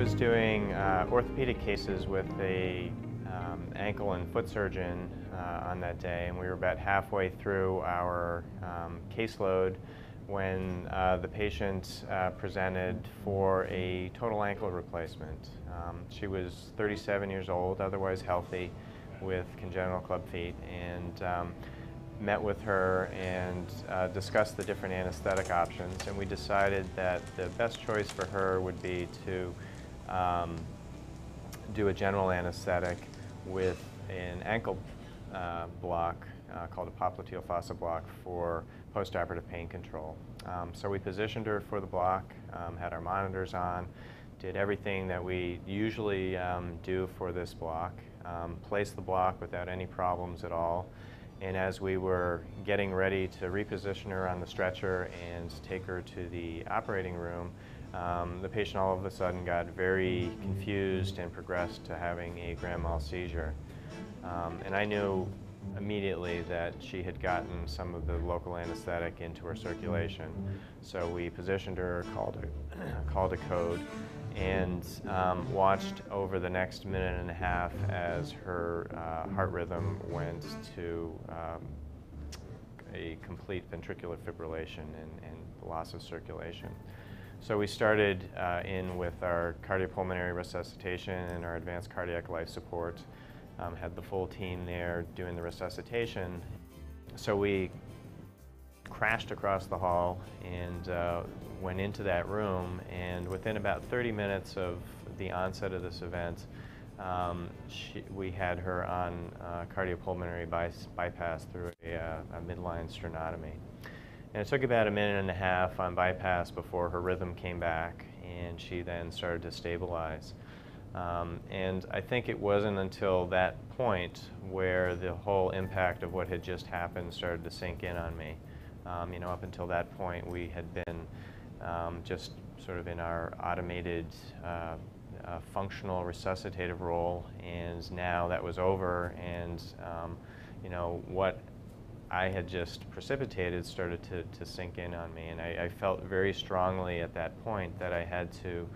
was doing orthopedic cases with a ankle and foot surgeon on that day, and we were about halfway through our caseload when the patient presented for a total ankle replacement. She was 37 years old, otherwise healthy, with congenital club feet, and met with her and discussed the different anesthetic options, and we decided that the best choice for her would be to do a general anesthetic with an ankle block called a popliteal fossa block for postoperative pain control. So we positioned her for the block, had our monitors on, did everything that we usually do for this block, placed the block without any problems at all. And as we were getting ready to reposition her on the stretcher and take her to the operating room, the patient all of a sudden got very confused and progressed to having a grand mal seizure. And I knew immediately that she had gotten some of the local anesthetic into her circulation. So we positioned her, called a code, and watched over the next minute and a half as her heart rhythm went to a complete ventricular fibrillation and loss of circulation. So we started in with our cardiopulmonary resuscitation and our advanced cardiac life support. Had the full team there doing the resuscitation. So we crashed across the hall and went into that room, and within about 30 minutes of the onset of this event, we had her on cardiopulmonary bypass through a midline sternotomy. And it took about a minute and a half on bypass before her rhythm came back, and she then started to stabilize. And I think it wasn't until that point where the whole impact of what had just happened started to sink in on me. You know, up until that point, we had been just sort of in our automated functional resuscitative role, and now that was over, and you know, what I had just precipitated started to sink in on me, and I felt very strongly at that point that I had to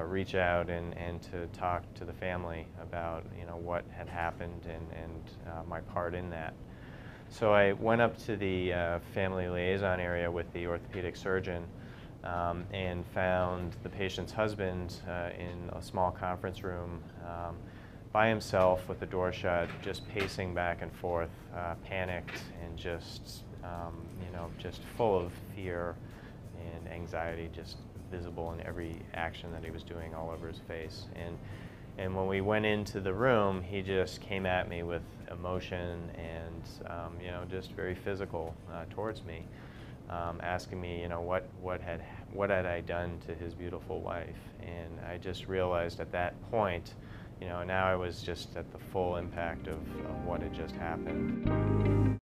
reach out and to talk to the family about, you know, what had happened and my part in that. So I went up to the family liaison area with the orthopedic surgeon and found the patient's husband in a small conference room by himself with the door shut, just pacing back and forth, panicked and just, you know, just full of fear and anxiety, just visible in every action that he was doing all over his face. And when we went into the room, he just came at me with emotion and, you know, just very physical towards me, asking me, you know, what had I done to his beautiful wife. And I just realized at that point, you know, now I was just at the full impact of what had just happened.